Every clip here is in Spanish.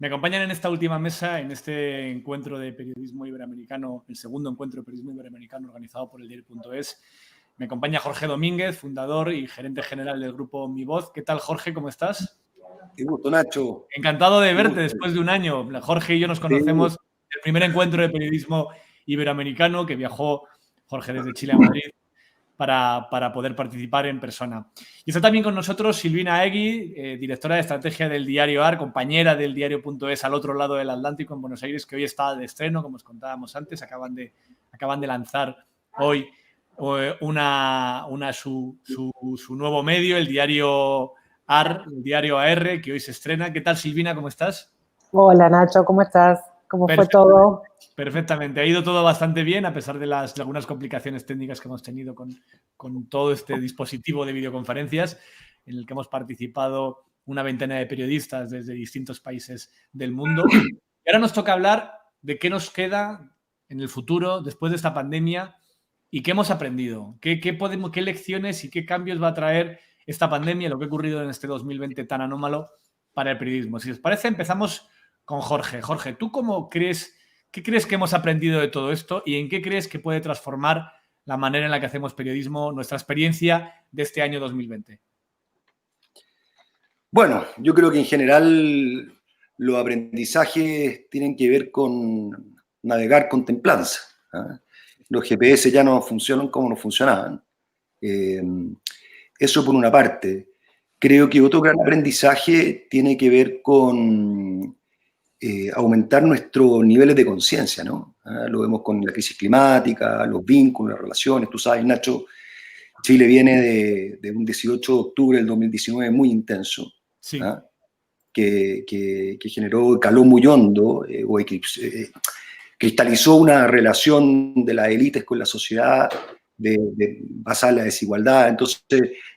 Me acompañan en esta última mesa, en este encuentro de periodismo iberoamericano, el segundo encuentro de periodismo iberoamericano organizado por el diario.es. Me acompaña Jorge Domínguez, fundador y gerente general del grupo Mi Voz. ¿Qué tal, Jorge? ¿Cómo estás? Qué gusto, Nacho. Encantado de verte después de un año. Jorge y yo nos conocemos del primer encuentro de periodismo iberoamericano que viajó Jorge desde Chile a Madrid para poder participar en persona. Y está también con nosotros Silvina Egui, directora de estrategia del diario AR, compañera del diario.es al otro lado del Atlántico en Buenos Aires, que hoy está de estreno, como os contábamos antes. Acaban de lanzar hoy su nuevo medio, el diario AR, el diario AR, que hoy se estrena. ¿Qué tal, Silvina? ¿Cómo estás? Hola, Nacho, ¿cómo estás? ¿Cómo fue todo? Perfectamente. Ha ido todo bastante bien, a pesar de algunas complicaciones técnicas que hemos tenido con todo este dispositivo de videoconferencias, en el que hemos participado una veintena de periodistas desde distintos países del mundo. Y ahora nos toca hablar de qué nos queda en el futuro, después de esta pandemia, y qué hemos aprendido, qué lecciones y qué cambios va a traer esta pandemia, lo que ha ocurrido en este 2020 tan anómalo para el periodismo. Si os parece, empezamos con Jorge. Jorge, ¿tú qué crees que hemos aprendido de todo esto y en qué crees que puede transformar la manera en la que hacemos periodismo, nuestra experiencia de este año 2020? Bueno, yo creo que en general los aprendizajes tienen que ver con navegar con templanza. Los GPS ya no funcionan como no funcionaban. Eso por una parte. Creo que otro gran aprendizaje tiene que ver con aumentar nuestros niveles de conciencia, ¿no? Lo vemos con la crisis climática, los vínculos, las relaciones. Tú sabes, Nacho, Chile viene de un 18 de octubre del 2019 muy intenso, sí. que generó, caló muy hondo, cristalizó una relación de las élites con la sociedad basada en la desigualdad. Entonces,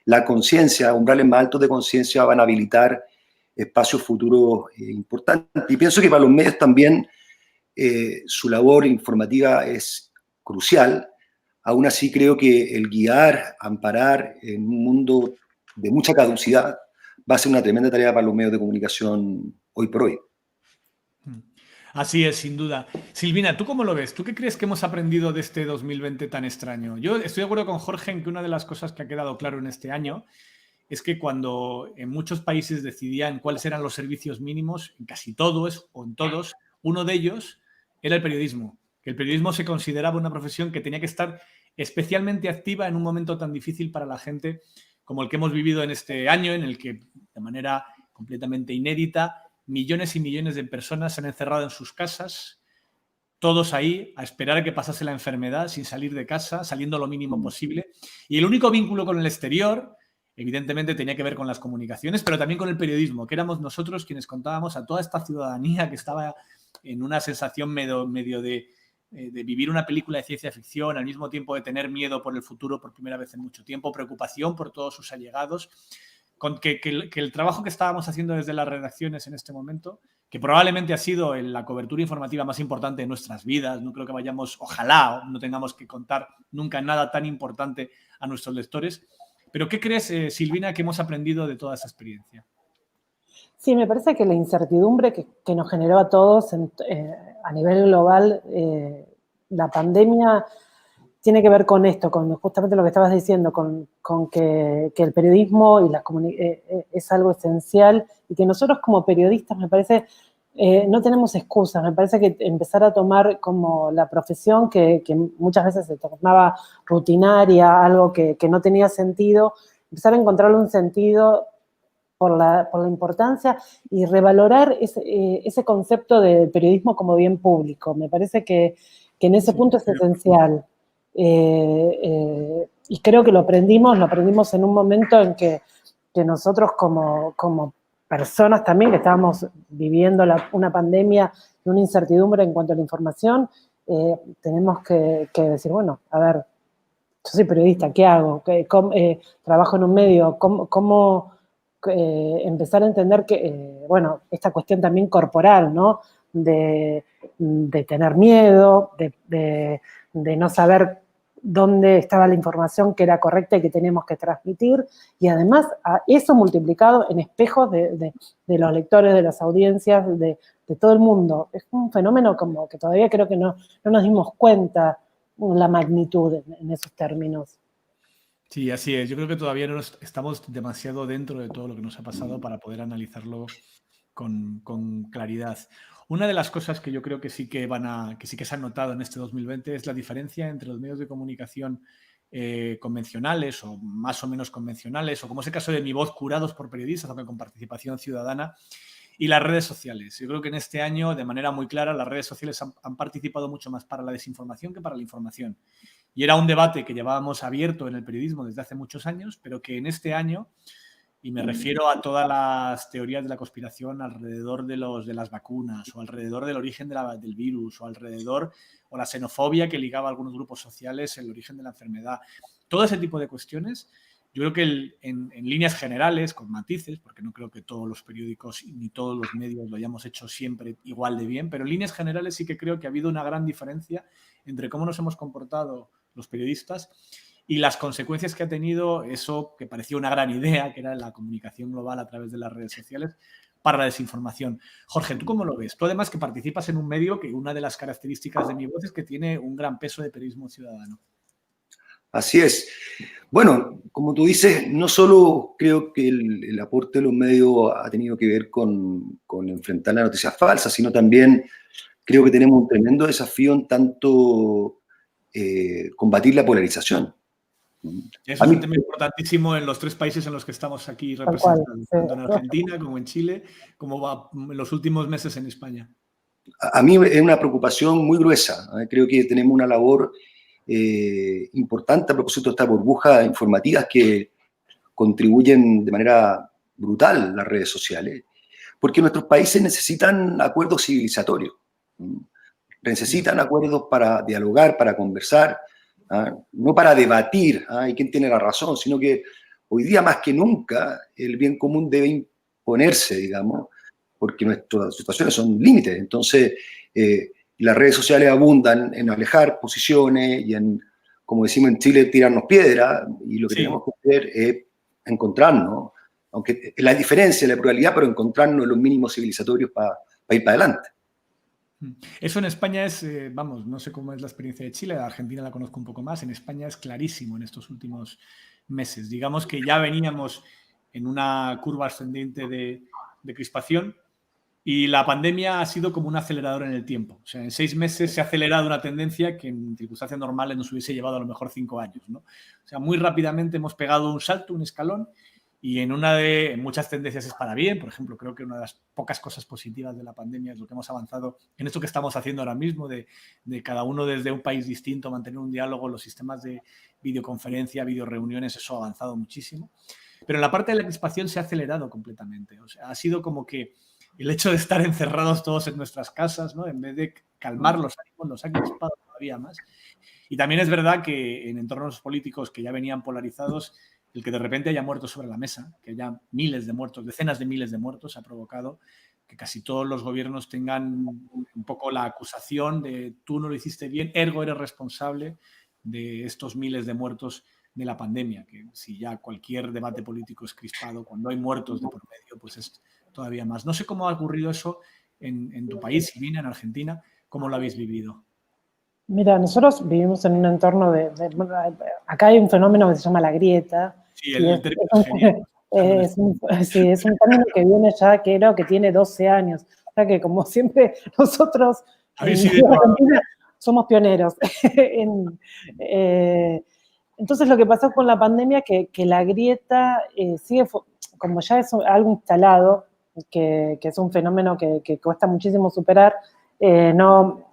la conciencia, umbrales más altos de conciencia van a habilitar espacios futuros importantes. Y pienso que para los medios también su labor informativa es crucial. Aún así creo que el guiar, amparar en un mundo de mucha caducidad va a ser una tremenda tarea para los medios de comunicación hoy por hoy. Así es, sin duda. Silvina, ¿tú cómo lo ves? ¿Tú qué crees que hemos aprendido de este 2020 tan extraño? Yo estoy de acuerdo con Jorge en que una de las cosas que ha quedado claro en este año es que cuando en muchos países decidían cuáles eran los servicios mínimos, en casi todos o en todos, uno de ellos era el periodismo. Que el periodismo se consideraba una profesión que tenía que estar especialmente activa en un momento tan difícil para la gente como el que hemos vivido en este año, en el que de manera completamente inédita millones y millones de personas se han encerrado en sus casas, todos ahí a esperar a que pasase la enfermedad sin salir de casa, saliendo lo mínimo posible. Y el único vínculo con el exterior, evidentemente, tenía que ver con las comunicaciones, pero también con el periodismo, que éramos nosotros quienes contábamos a toda esta ciudadanía que estaba en una sensación medio de vivir una película de ciencia ficción, al mismo tiempo de tener miedo por el futuro por primera vez en mucho tiempo, preocupación por todos sus allegados. Que el trabajo que estábamos haciendo desde las redacciones en este momento, que probablemente ha sido la cobertura informativa más importante de nuestras vidas, no creo que vayamos, ojalá no tengamos que contar nunca nada tan importante a nuestros lectores, pero ¿qué crees, Silvina, que hemos aprendido de toda esa experiencia? Sí, me parece que la incertidumbre que nos generó a todos a nivel global, la pandemia tiene que ver con esto, con justamente lo que estabas diciendo, con que el periodismo y es algo esencial y que nosotros como periodistas, me parece, no tenemos excusas. Me parece que empezar a tomar como la profesión que muchas veces se tornaba rutinaria, algo que no tenía sentido, empezar a encontrarle un sentido por la importancia y revalorar ese concepto de periodismo como bien público. Me parece que en ese punto es esencial. Y creo que lo aprendimos en un momento en que nosotros como personas también que estábamos viviendo una pandemia y una incertidumbre en cuanto a la información, tenemos que decir, bueno, a ver, yo soy periodista, ¿qué hago? Trabajo en un medio, ¿cómo empezar a entender que, bueno, esta cuestión también corporal, ¿no? De tener miedo, de no saber dónde estaba la información que era correcta y que teníamos que transmitir, y además eso multiplicado en espejos de los lectores, de las audiencias, de todo el mundo. Es un fenómeno como que todavía creo que no nos dimos cuenta la magnitud en esos términos. Sí, así es. Yo creo que todavía no estamos demasiado dentro de todo lo que nos ha pasado para poder analizarlo con claridad. Una de las cosas que yo creo que sí que se han notado en este 2020 es la diferencia entre los medios de comunicación convencionales o más o menos convencionales, o como es el caso de Mi Voz, curados por periodistas, aunque con participación ciudadana, y las redes sociales. Yo creo que en este año, de manera muy clara, las redes sociales han participado mucho más para la desinformación que para la información. Y era un debate que llevábamos abierto en el periodismo desde hace muchos años, pero que en este año, y me refiero a todas las teorías de la conspiración alrededor de las vacunas, o alrededor del origen del virus, o alrededor, o la xenofobia que ligaba a algunos grupos sociales el origen de la enfermedad. Todo ese tipo de cuestiones, yo creo que en líneas generales, con matices, porque no creo que todos los periódicos ni todos los medios lo hayamos hecho siempre igual de bien, pero en líneas generales sí que creo que ha habido una gran diferencia entre cómo nos hemos comportado los periodistas y las consecuencias que ha tenido eso que parecía una gran idea, que era la comunicación global a través de las redes sociales, para la desinformación. Jorge, ¿tú cómo lo ves? Tú además que participas en un medio que una de las características de Mi Voz es que tiene un gran peso de periodismo ciudadano. Así es. Bueno, como tú dices, no solo creo que el aporte de los medios ha tenido que ver con enfrentar las noticias falsas, sino también creo que tenemos un tremendo desafío en tanto combatir la polarización. Eso es un tema importantísimo en los 3 países en los que estamos aquí representados, tanto en Argentina como en Chile, como va en los últimos meses en España. A mí es una preocupación muy gruesa. Creo que tenemos una labor importante a propósito de estas burbujas informativas que contribuyen de manera brutal las redes sociales, porque nuestros países necesitan acuerdos civilizatorios, necesitan acuerdos para dialogar, para conversar, no para debatir y quién tiene la razón, sino que hoy día más que nunca el bien común debe imponerse, digamos, porque nuestras situaciones son límites. Entonces, las redes sociales abundan en alejar posiciones y en, como decimos en Chile, tirarnos piedra, y lo que tenemos que hacer es encontrarnos, aunque la diferencia, la pluralidad, pero encontrarnos en los mínimos civilizatorios para ir para adelante. Eso en España es, vamos, no sé cómo es la experiencia de Chile, la Argentina la conozco un poco más, en España es clarísimo en estos últimos meses. Digamos que ya veníamos en una curva ascendente de crispación y la pandemia ha sido como un acelerador en el tiempo. O sea, en 6 meses se ha acelerado una tendencia que en circunstancias normales nos hubiese llevado a lo mejor 5 años, ¿no? O sea, muy rápidamente hemos pegado un salto, un escalón, y en muchas tendencias es para bien. Por ejemplo, creo que una de las pocas cosas positivas de la pandemia es lo que hemos avanzado en esto que estamos haciendo ahora mismo, de cada uno desde un país distinto, mantener un diálogo, los sistemas de videoconferencia, videoreuniones, eso ha avanzado muchísimo. Pero en la parte de la crispación se ha acelerado completamente. O sea, ha sido como que el hecho de estar encerrados todos en nuestras casas, ¿no? En vez de calmar los ánimos, nos ha crispado todavía más. Y también es verdad que en entornos políticos que ya venían polarizados, el que de repente haya muertos sobre la mesa, que haya miles de muertos, decenas de miles de muertos, ha provocado que casi todos los gobiernos tengan un poco la acusación de tú no lo hiciste bien, ergo eres responsable de estos miles de muertos de la pandemia, que si ya cualquier debate político es crispado, cuando hay muertos de por medio, pues es todavía más. No sé cómo ha ocurrido eso en tu país, Silvina, en Argentina, ¿cómo lo habéis vivido? Mira, nosotros vivimos en un entorno acá hay un fenómeno que se llama la grieta. Sí, el término es genial. Es un término que viene ya, creo que tiene 12 años. O sea que, como siempre, nosotros en Argentina somos pioneros. Entonces, lo que pasó con la pandemia es que la grieta sigue, como ya es algo instalado, que es un fenómeno que cuesta muchísimo superar, no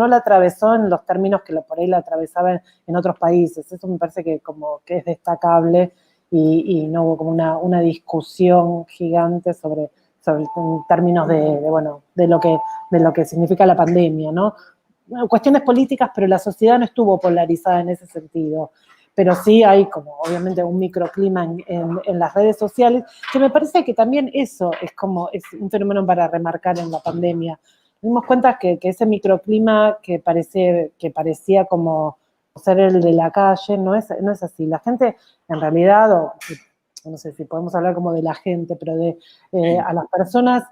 la atravesó en los términos que por ahí la atravesaba en otros países. Eso me parece que como que es destacable y no hubo como una discusión gigante sobre términos de lo que significa la pandemia, ¿no? Cuestiones políticas, pero la sociedad no estuvo polarizada en ese sentido. Pero sí hay como obviamente un microclima en las redes sociales, que me parece que también eso es un fenómeno para remarcar en la pandemia. Nos dimos cuenta que ese microclima que parecía como ser el de la calle, no es así. La gente, en realidad, no sé si podemos hablar como de la gente, pero a las personas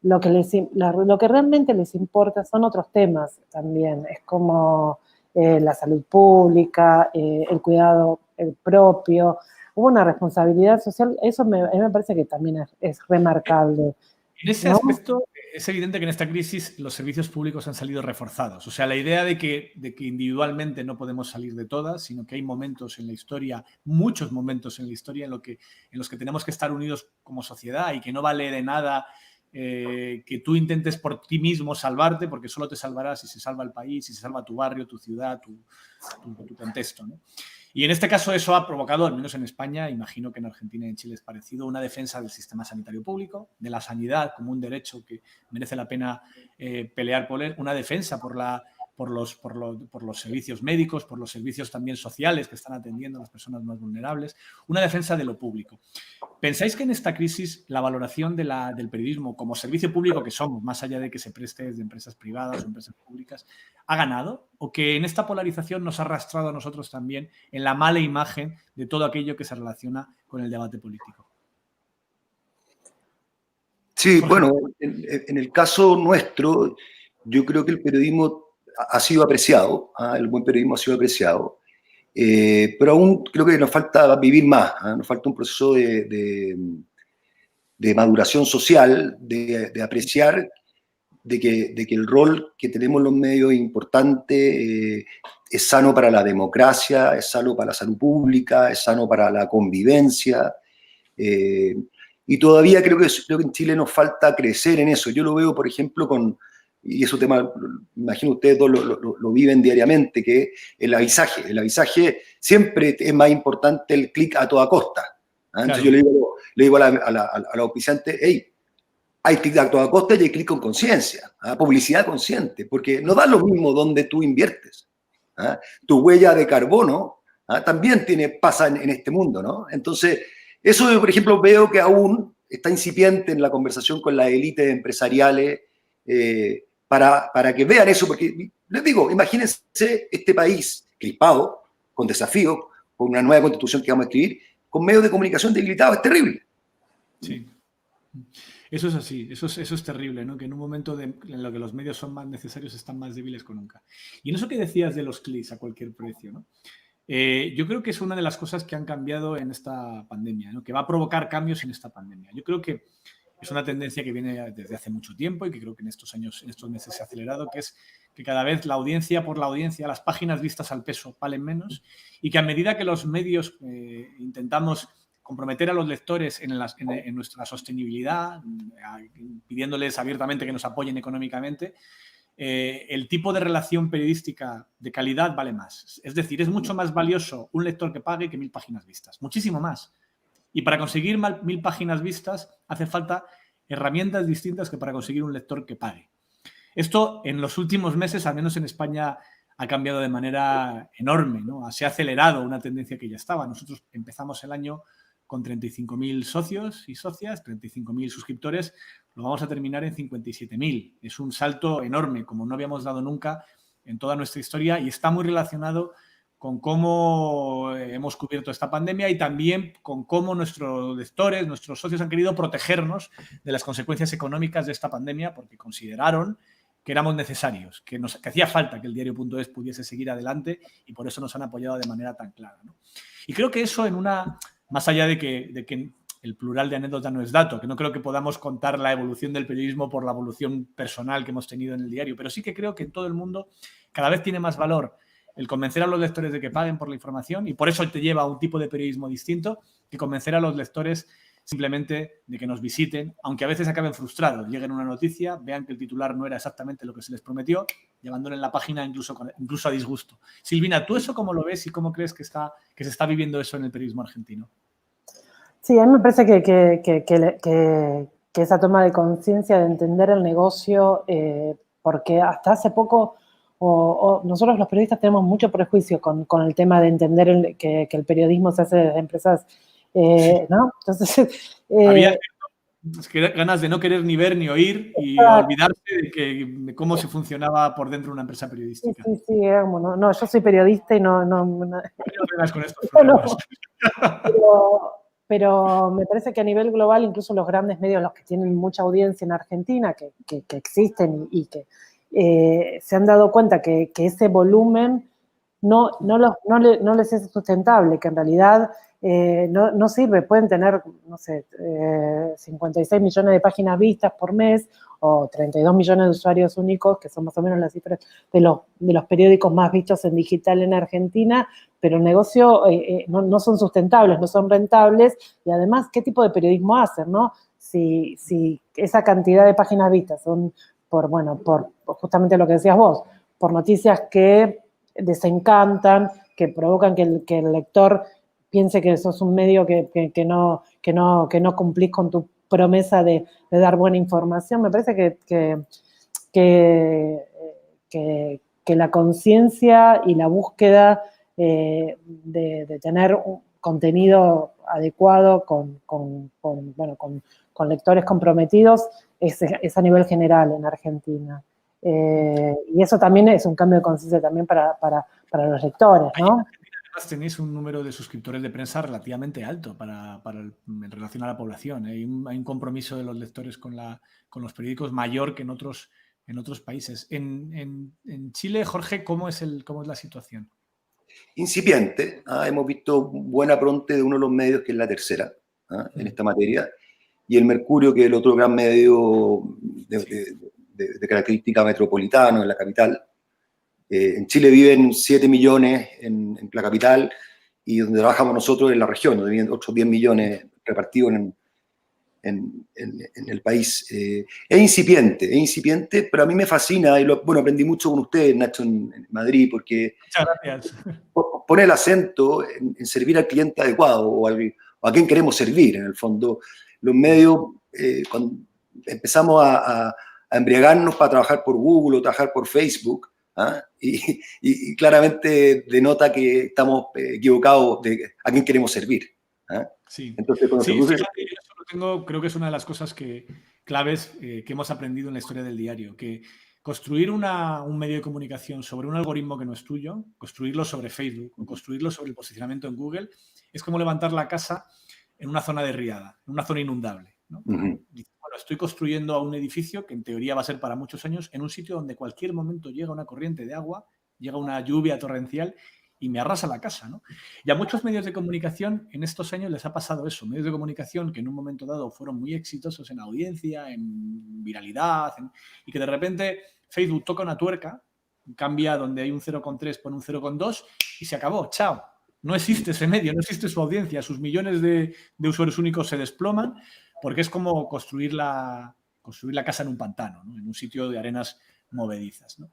lo que realmente les importa son otros temas también. Es como la salud pública, el cuidado propio. Hubo una responsabilidad social, eso a mí me parece que también es remarcable. En ese ¿no? aspecto, es evidente que en esta crisis los servicios públicos han salido reforzados. O sea, la idea de que individualmente no podemos salir de todas, sino que hay momentos en la historia, muchos momentos en la historia en los que tenemos que estar unidos como sociedad y que no vale de nada que tú intentes por ti mismo salvarte, porque solo te salvarás si se salva el país, si se salva tu barrio, tu ciudad, tu contexto, ¿no? Y en este caso eso ha provocado, al menos en España, imagino que en Argentina y en Chile es parecido, una defensa del sistema sanitario público, de la sanidad como un derecho que merece la pena pelear por él, una defensa por los servicios médicos, por los servicios también sociales que están atendiendo a las personas más vulnerables, una defensa de lo público. ¿Pensáis que en esta crisis la valoración del periodismo como servicio público que somos, más allá de que se preste desde empresas privadas o empresas públicas, ha ganado? ¿O que en esta polarización nos ha arrastrado a nosotros también en la mala imagen de todo aquello que se relaciona con el debate político? Sí, bueno, en el caso nuestro, yo creo que el periodismo ha sido apreciado, el buen periodismo ha sido apreciado, pero aún creo que nos falta vivir más, nos falta un proceso de maduración social, de apreciar de que el rol que tenemos los medios es importante, es sano para la democracia, es sano para la salud pública, es sano para la convivencia, y todavía creo que en Chile nos falta crecer en eso. Yo lo veo, por ejemplo, y es un tema, imagino ustedes dos lo viven diariamente, que es el avisaje. El avisaje siempre es más importante el clic a toda costa. Entonces yo le digo a la auspiciante, hey, hay clic a toda costa y hay clic con conciencia, publicidad consciente, porque no da lo mismo donde tú inviertes. Tu huella de carbono también pasa en este mundo, ¿no? Entonces, eso yo, por ejemplo, veo que aún está incipiente en la conversación con las élites empresariales para que vean eso, porque les digo, imagínense este país crispado, con desafíos, con una nueva constitución que vamos a escribir, con medios de comunicación debilitados, es terrible. Sí. Eso es así, eso es terrible, ¿no? Que en un momento en lo que los medios son más necesarios están más débiles que nunca. Y en eso que decías de los clics a cualquier precio, ¿no? Yo creo que es una de las cosas que han cambiado en esta pandemia, ¿no? Que va a provocar cambios en esta pandemia. Yo creo que es una tendencia que viene desde hace mucho tiempo y que creo que en estos años, en estos meses se ha acelerado, que es que cada vez la audiencia por la audiencia, las páginas vistas al peso valen menos y que a medida que los medios intentamos comprometer a los lectores en nuestra sostenibilidad, pidiéndoles abiertamente que nos apoyen económicamente, el tipo de relación periodística de calidad vale más. Es decir, es mucho más valioso un lector que pague que 1000 páginas vistas, muchísimo más. Y para conseguir 1000 páginas vistas hace falta herramientas distintas que para conseguir un lector que pague. Esto en los últimos meses, al menos en España, ha cambiado de manera enorme, ¿no? Se ha acelerado una tendencia que ya estaba. Nosotros empezamos el año con 35.000 socios y socias, 35.000 suscriptores, lo vamos a terminar en 57.000. Es un salto enorme, como no habíamos dado nunca en toda nuestra historia y está muy relacionado con cómo hemos cubierto esta pandemia y también con cómo nuestros lectores, nuestros socios han querido protegernos de las consecuencias económicas de esta pandemia porque consideraron que éramos necesarios, que hacía falta que el diario.es pudiese seguir adelante y por eso nos han apoyado de manera tan clara, ¿no? Y creo que eso más allá de que el plural de anécdota no es dato, que no creo que podamos contar la evolución del periodismo por la evolución personal que hemos tenido en el diario, pero sí que creo que en todo el mundo cada vez tiene más valor el convencer a los lectores de que paguen por la información y por eso te lleva a un tipo de periodismo distinto que convencer a los lectores simplemente de que nos visiten, aunque a veces acaben frustrados, lleguen una noticia, vean que el titular no era exactamente lo que se les prometió y abandonen la página incluso a disgusto. Silvina, ¿tú eso cómo lo ves y cómo crees que se está viviendo eso en el periodismo argentino? Sí, a mí me parece que esa toma de conciencia de entender el negocio, porque hasta hace poco nosotros los periodistas tenemos mucho prejuicio con el tema de entender que el periodismo se hace desde empresas, ¿no? Entonces, Es que ganas de no querer ni ver ni oír y Exacto. olvidarse de cómo se funcionaba por dentro una empresa periodística. Sí, era como, no, yo soy periodista y no No vengas con estos no, problemas. pero me parece que a nivel global, incluso los grandes medios, los que tienen mucha audiencia en Argentina, que existen y que se han dado cuenta que ese volumen no les es sustentable, que en realidad no sirve. Pueden tener, no sé, 56 millones de páginas vistas por mes o 32 millones de usuarios únicos, que son más o menos las cifras de los periódicos más vistos en digital en Argentina, pero el negocio no son sustentables, no son rentables, y además, ¿qué tipo de periodismo hacen, no? Si esa cantidad de páginas vistas son por justamente lo que decías vos, por noticias que desencantan, que provocan que el lector piense que sos un medio que no cumplís con tu promesa de dar buena información, me parece que la conciencia y la búsqueda de tener un contenido adecuado con lectores comprometidos es a nivel general en Argentina. Y eso también es un cambio de conciencia también para los lectores, ¿no? Además tenéis un número de suscriptores de prensa relativamente alto en relación a la población. Hay un compromiso de los lectores con los periódicos mayor que en otros países. En Chile, Jorge, ¿cómo es la situación? Incipiente. Hemos visto buena pronte de uno de los medios, que es La Tercera, en esta materia, y el Mercurio, que es el otro gran medio de característica metropolitana en la capital. En Chile viven 7 millones en la capital, y donde trabajamos nosotros en la región, donde viven otros 10 millones repartidos en el país. Es incipiente, pero a mí me fascina, y aprendí mucho con ustedes, Nacho, en Madrid, porque muchas gracias. Pone el acento en servir al cliente adecuado o a quien queremos servir, en el fondo. Los medios, cuando empezamos a embriagarnos para trabajar por Google o trabajar por Facebook, y claramente denota que estamos equivocados de a quién queremos servir. Sí, entonces, fíjate, yo eso creo que es una de las cosas claves que hemos aprendido en la historia del diario, que construir un medio de comunicación sobre un algoritmo que no es tuyo, construirlo sobre Facebook o construirlo sobre el posicionamiento en Google, es como levantar la casa en una zona de riada, en una zona inundable, ¿no? Dices, bueno, estoy construyendo un edificio que en teoría va a ser para muchos años en un sitio donde cualquier momento llega una corriente de agua, llega una lluvia torrencial y me arrasa la casa, ¿no? Y a muchos medios de comunicación en estos años les ha pasado eso. Medios de comunicación que en un momento dado fueron muy exitosos en audiencia, en viralidad, y que de repente Facebook toca una tuerca, cambia donde hay un 0,3 por un 0,2 y se acabó. Chao. No existe ese medio, no existe su audiencia. Sus millones de usuarios únicos se desploman porque es como construir la casa en un pantano, ¿no? En un sitio de arenas movedizas, ¿no?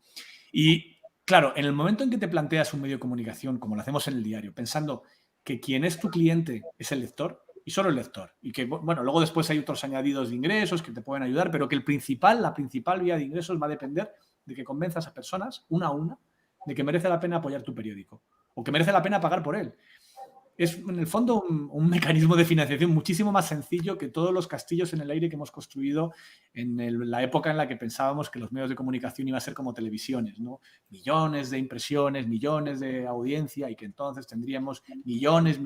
Y claro, en el momento en que te planteas un medio de comunicación, como lo hacemos en el diario, pensando que quien es tu cliente es el lector y solo el lector, y que, bueno, luego después hay otros añadidos de ingresos que te pueden ayudar, pero que la principal vía de ingresos va a depender de que convenzas a personas, una a una, de que merece la pena apoyar tu periódico o que merece la pena pagar por él. Es, en el fondo, un mecanismo de financiación muchísimo más sencillo que todos los castillos en el aire que hemos construido en la época en la que pensábamos que los medios de comunicación iban a ser como televisiones, ¿no? Millones de impresiones, millones de audiencia, y que entonces tendríamos millones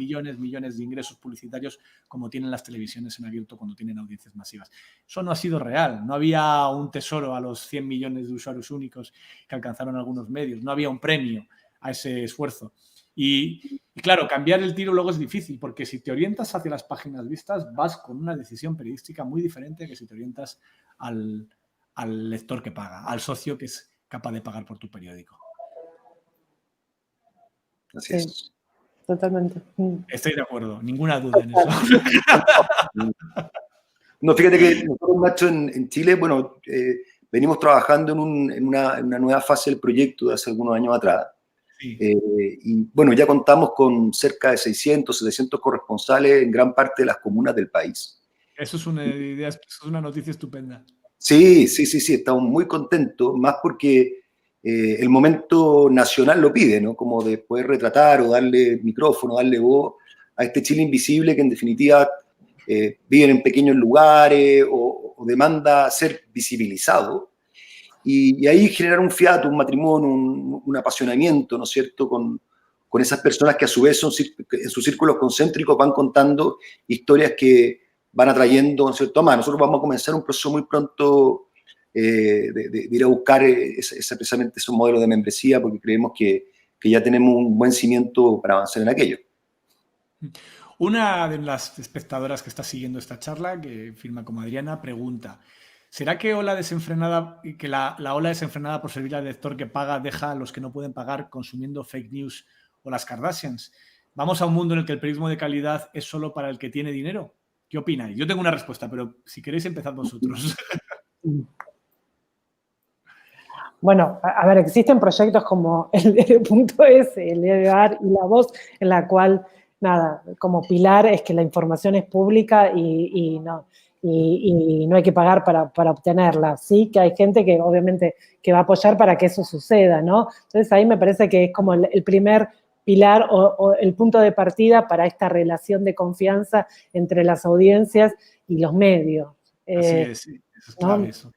de ingresos publicitarios como tienen las televisiones en abierto cuando tienen audiencias masivas. Eso no ha sido real. No había un tesoro a los 100 millones de usuarios únicos que alcanzaron algunos medios. No había un premio a ese esfuerzo. Y claro, cambiar el tiro luego es difícil, porque si te orientas hacia las páginas vistas, vas con una decisión periodística muy diferente que si te orientas al lector que paga, al socio que es capaz de pagar por tu periódico. Así es. Sí, totalmente. Estoy de acuerdo, ninguna duda en eso. No, fíjate que nosotros, Nacho, en Chile, venimos trabajando en una nueva fase del proyecto de hace algunos años atrás. Sí. Y bueno, ya contamos con cerca de 600, 700 corresponsales en gran parte de las comunas del país. Eso es una idea, eso es una noticia estupenda. Sí, estamos muy contentos, más porque el momento nacional lo pide, ¿no? Como de poder retratar o darle micrófono, darle voz a este Chile invisible que en definitiva viven en pequeños lugares o demanda ser visibilizado. Y ahí generar un fiato, un matrimonio, un apasionamiento, ¿no es cierto?, con esas personas que a su vez en sus círculos concéntricos van contando historias que van atrayendo, ¿no es cierto?, más. Nosotros vamos a comenzar un proceso muy pronto de ir a buscar precisamente esos modelos de membresía, porque creemos que ya tenemos un buen cimiento para avanzar en aquello. Una de las espectadoras que está siguiendo esta charla, que firma como Adriana, pregunta: ¿será que la ola desenfrenada por servir al lector que paga deja a los que no pueden pagar consumiendo fake news o las Kardashians? ¿Vamos a un mundo en el que el periodismo de calidad es solo para el que tiene dinero? ¿Qué opináis? Yo tengo una respuesta, pero si queréis empezad vosotros. Bueno, a ver, existen proyectos como el Punto S, el EDAR y La Voz, en la cual, nada, como pilar es que la información es pública y no hay que pagar para obtenerla. Sí que hay gente que obviamente que va a apoyar para que eso suceda, ¿no? Entonces ahí me parece que es como el primer pilar o el punto de partida para esta relación de confianza entre las audiencias y los medios. Así es, sí, eso es clave, eso.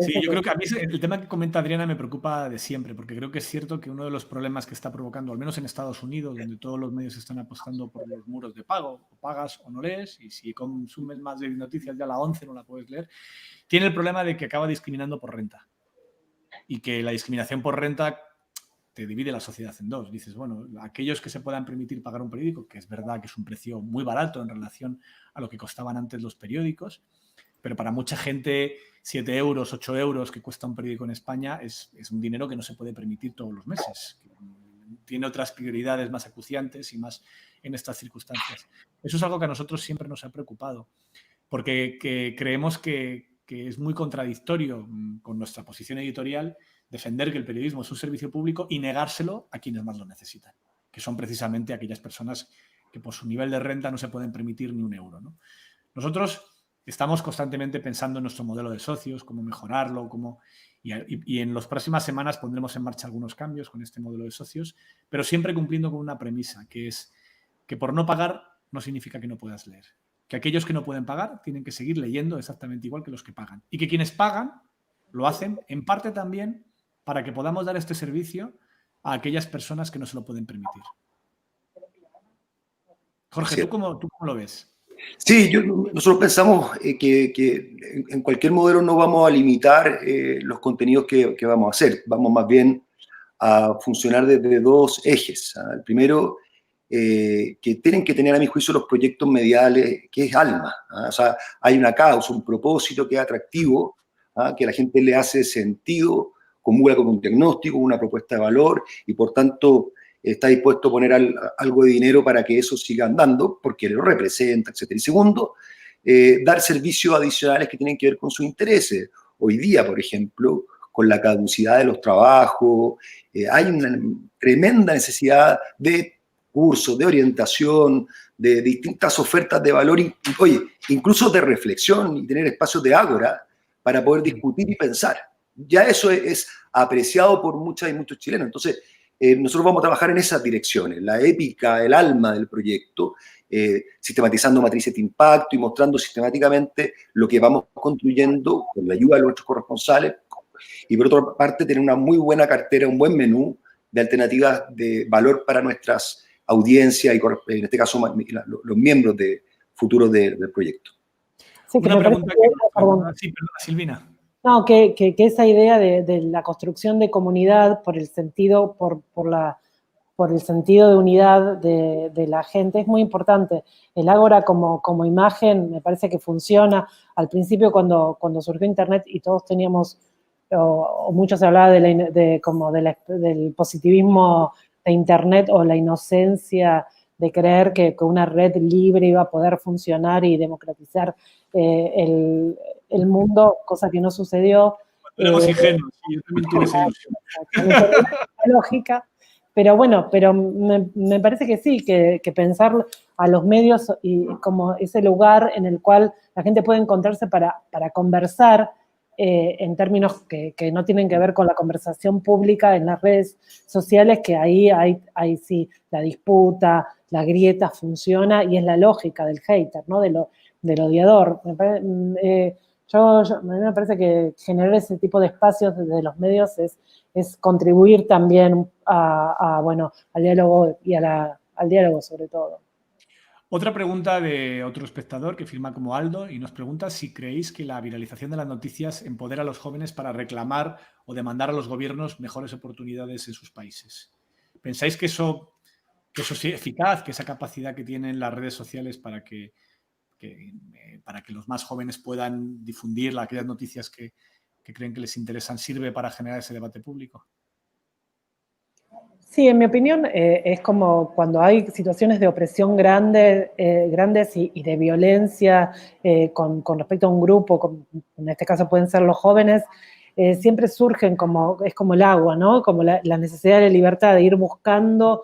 Sí, yo que... creo que a mí el tema que comenta Adriana me preocupa de siempre, porque creo que es cierto que uno de los problemas que está provocando, al menos en Estados Unidos, donde todos los medios están apostando por los muros de pago, o pagas o no lees, y si consumes más de noticias ya la 11 no la puedes leer, tiene el problema de que acaba discriminando por renta. Y que la discriminación por renta te divide la sociedad en dos. Dices, bueno, aquellos que se puedan permitir pagar un periódico, que es verdad que es un precio muy barato en relación a lo que costaban antes los periódicos, pero para mucha gente 7 euros, 8 euros que cuesta un periódico en España es un dinero que no se puede permitir todos los meses. Tiene otras prioridades más acuciantes y más en estas circunstancias. Eso es algo que a nosotros siempre nos ha preocupado, porque creemos que es muy contradictorio con nuestra posición editorial defender que el periodismo es un servicio público y negárselo a quienes más lo necesitan, que son precisamente aquellas personas que por su nivel de renta no se pueden permitir ni un euro, ¿no? Nosotros estamos constantemente pensando en nuestro modelo de socios, cómo mejorarlo, y en las próximas semanas pondremos en marcha algunos cambios con este modelo de socios, pero siempre cumpliendo con una premisa, que es que por no pagar no significa que no puedas leer. Que aquellos que no pueden pagar tienen que seguir leyendo exactamente igual que los que pagan. Y que quienes pagan lo hacen en parte también para que podamos dar este servicio a aquellas personas que no se lo pueden permitir. Jorge, ¿tú cómo lo ves? Sí, nosotros pensamos que en cualquier modelo no vamos a limitar los contenidos que vamos a hacer. Vamos más bien a funcionar desde dos ejes. El primero, que tienen que tener a mi juicio los proyectos mediales, que es alma. O sea, hay una causa, un propósito que es atractivo, que a la gente le hace sentido, comulga con un diagnóstico, una propuesta de valor y por tanto está dispuesto a poner algo de dinero para que eso siga andando, porque lo representa, etc. Y segundo, dar servicios adicionales que tienen que ver con sus intereses. Hoy día, por ejemplo, con la caducidad de los trabajos, hay una tremenda necesidad de cursos, de orientación, de distintas ofertas de valor, oye, incluso de reflexión y tener espacios de ágora para poder discutir y pensar. Ya eso es apreciado por muchas y muchos chilenos. Entonces, nosotros vamos a trabajar en esas direcciones, la épica, el alma del proyecto, sistematizando matrices de impacto y mostrando sistemáticamente lo que vamos construyendo con la ayuda de nuestros corresponsales. Y por otra parte, tener una muy buena cartera, un buen menú de alternativas de valor para nuestras audiencias y, en este caso, los miembros futuros del proyecto. Sí, una pregunta perdona, Silvina. No, que esa idea de la construcción de comunidad por el sentido, por el sentido de unidad de la gente es muy importante. El Ágora como imagen me parece que funciona. Al principio cuando surgió Internet y todos teníamos, o mucho se hablaba del positivismo de Internet o la inocencia de creer que una red libre iba a poder funcionar y democratizar el mundo, cosa que no sucedió. Éramos ingenuos, yo también tuve esa ilusión. Lógica, pero bueno, me parece que sí, que pensar a los medios y como ese lugar en el cual la gente puede encontrarse para conversar en términos que no tienen que ver con la conversación pública en las redes sociales, que ahí hay sí la disputa, la grieta funciona y es la lógica del hater, ¿no? Del odiador. A mí me parece que generar ese tipo de espacios desde los medios es contribuir también bueno, al diálogo y al diálogo sobre todo. Otra pregunta de otro espectador que firma como Aldo y nos pregunta si creéis que la viralización de las noticias empodera a los jóvenes para reclamar o demandar a los gobiernos mejores oportunidades en sus países. ¿Pensáis que eso es eficaz, que esa capacidad que tienen las redes sociales para que los más jóvenes puedan difundir aquellas noticias que creen que les interesan sirve para generar ese debate público? Sí, en mi opinión es como cuando hay situaciones de opresión grandes y de violencia con respecto a un grupo, en este caso pueden ser los jóvenes, siempre surgen es como el agua, ¿no? Como la necesidad de libertad, de ir buscando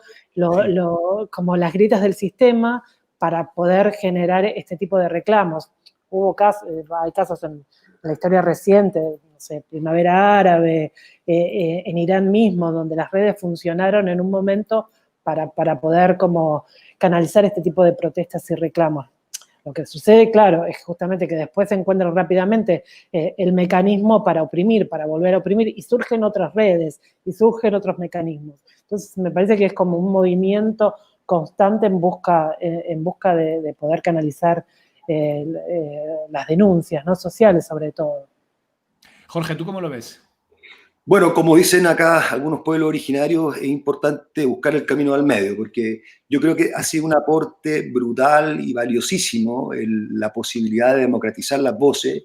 como las grietas del sistema para poder generar este tipo de reclamos. Hay casos en la historia reciente, no sé, Primavera Árabe, en Irán mismo, donde las redes funcionaron en un momento para poder como canalizar este tipo de protestas y reclamos. Lo que sucede, claro, es justamente que después se encuentran rápidamente el mecanismo para oprimir, para volver a oprimir, y surgen otras redes, y surgen otros mecanismos. Entonces, me parece que es como un movimiento constante en busca de poder canalizar las denuncias, ¿no? Sociales sobre todo. Jorge, ¿tú cómo lo ves? Bueno, como dicen acá algunos pueblos originarios, es importante buscar el camino al medio, porque yo creo que ha sido un aporte brutal y valiosísimo la posibilidad de democratizar las voces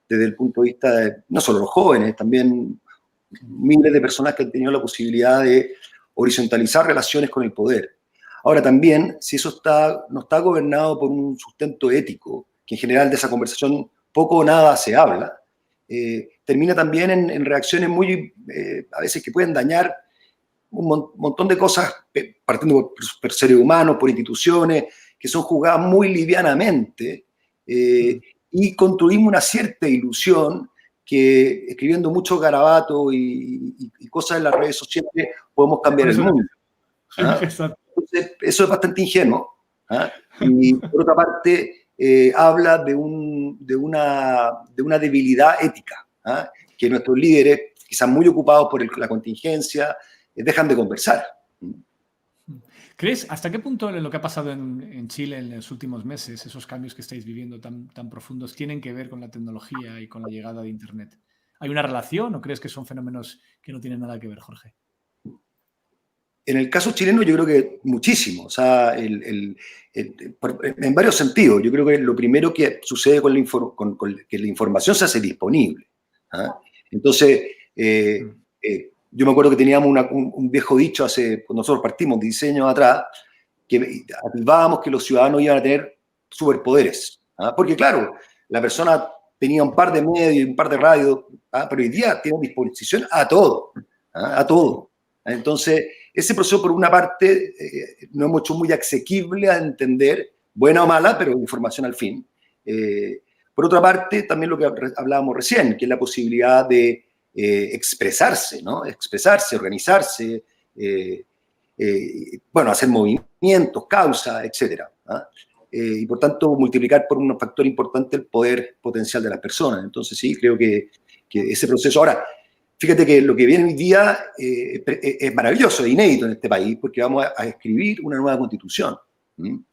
desde el punto de vista de no solo los jóvenes, también miles de personas que han tenido la posibilidad de horizontalizar relaciones con el poder. Ahora también, si eso no está gobernado por un sustento ético, que en general de esa conversación poco o nada se habla, termina también en reacciones muy, a veces que pueden dañar un montón de cosas, partiendo por seres humanos, por instituciones, que son juzgadas muy livianamente, y construimos una cierta ilusión que escribiendo muchos garabatos y cosas en las redes sociales podemos cambiar el mundo. ¿Ah? Entonces, eso es bastante ingenuo. ¿Ah? Y por otra parte, habla de una debilidad ética, ¿ah? Que nuestros líderes, quizás muy ocupados por la contingencia, dejan de conversar. ¿Crees hasta qué punto lo que ha pasado en Chile en los últimos meses, esos cambios que estáis viviendo tan profundos, tienen que ver con la tecnología y con la llegada de Internet? ¿Hay una relación o crees que son fenómenos que no tienen nada que ver, Jorge? En el caso chileno yo creo que muchísimo, o sea, en varios sentidos. Yo creo que lo primero que sucede que la información se hace disponible. ¿Ah? Entonces, yo me acuerdo que teníamos un viejo dicho cuando nosotros partimos 10 años atrás, que afirmábamos que los ciudadanos iban a tener superpoderes. ¿Ah? Porque claro, la persona tenía un par de medios, un par de radios, ¿ah? Pero hoy día tiene disposición a todo, ¿ah? A todo. Entonces, ese proceso, por una parte, no hemos hecho muy asequible a entender, buena o mala, pero información al fin. Por otra parte, también lo que hablábamos recién, que es la posibilidad de expresarse, ¿no? Expresarse, organizarse, bueno, hacer movimientos, causas, etc. ¿Ah? Y por tanto, multiplicar por un factor importante el poder potencial de las personas. Entonces, sí, creo que ese proceso. Ahora, fíjate que lo que viene hoy día es maravilloso, es inédito en este país, porque vamos a escribir una nueva constitución.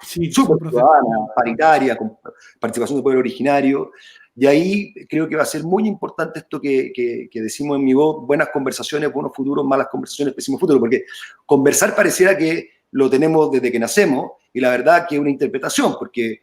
Sí, súper ciudadana, paritaria, con participación del pueblo originario. Y ahí creo que va a ser muy importante esto que decimos en mi voz, buenas conversaciones, buenos futuros, malas conversaciones, pésimos futuros, porque conversar pareciera que lo tenemos desde que nacemos, y la verdad que es una interpretación, porque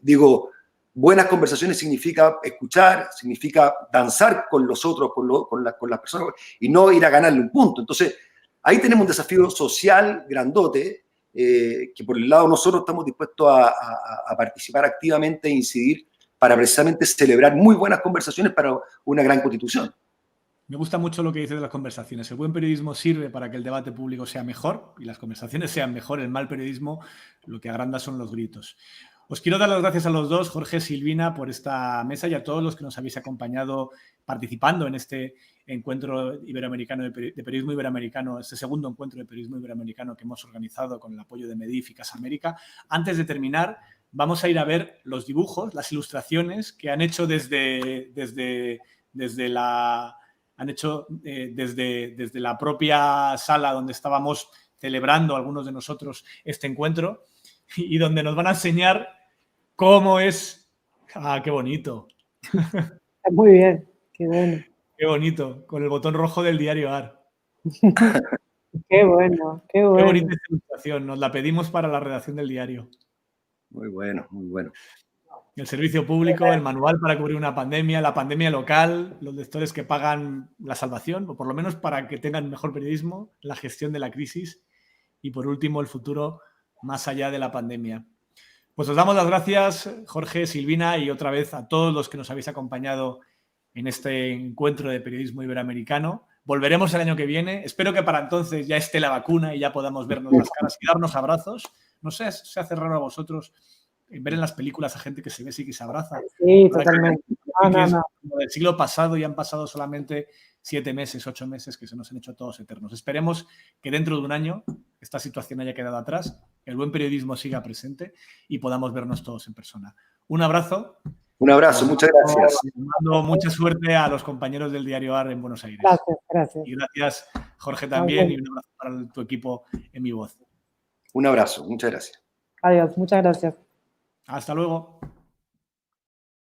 digo, buenas conversaciones significa escuchar, significa danzar con los otros, con las personas, y no ir a ganarle un punto. Entonces, ahí tenemos un desafío social grandote, que por el lado nosotros estamos dispuestos a participar activamente e incidir para precisamente celebrar muy buenas conversaciones para una gran constitución. Me gusta mucho lo que dices de las conversaciones. El buen periodismo sirve para que el debate público sea mejor y las conversaciones sean mejor. El mal periodismo lo que agranda son los gritos. Os quiero dar las gracias a los dos, Jorge, Silvina, por esta mesa y a todos los que nos habéis acompañado participando en este encuentro iberoamericano de periodismo iberoamericano, este segundo encuentro de periodismo iberoamericano que hemos organizado con el apoyo de Medif y Casa América. Antes de terminar, vamos a ir a ver los dibujos, las ilustraciones que han hecho desde la propia sala donde estábamos celebrando algunos de nosotros este encuentro y donde nos van a enseñar cómo es. ¡Ah, qué bonito! Muy bien, qué bueno. Qué bonito, con el botón rojo del diario AR. Qué bueno, qué bueno. Qué bonita esta ilustración, nos la pedimos para la redacción del diario. Muy bueno, muy bueno. El servicio público, el manual para cubrir una pandemia, la pandemia local, los lectores que pagan la salvación, o por lo menos para que tengan mejor periodismo, la gestión de la crisis y, por último, el futuro más allá de la pandemia. Pues os damos las gracias, Jorge, Silvina, y otra vez a todos los que nos habéis acompañado en este encuentro de periodismo iberoamericano. Volveremos el año que viene. Espero que para entonces ya esté la vacuna y ya podamos vernos las caras y darnos abrazos. No sé, se hace raro a vosotros ver en las películas a gente que se besa y que se abraza. Sí, totalmente. No. Como del siglo pasado y han pasado solamente 7 meses, 8 meses que se nos han hecho todos eternos. Esperemos que dentro de un año esta situación haya quedado atrás, el buen periodismo siga presente y podamos vernos todos en persona. Un abrazo. Un abrazo, muchas gracias. Mando mucha suerte a los compañeros del diario AR en Buenos Aires. Gracias, gracias. Y gracias, Jorge, también, y un abrazo para tu equipo en Mi Voz. Un abrazo, muchas gracias. Adiós, muchas gracias. Hasta luego.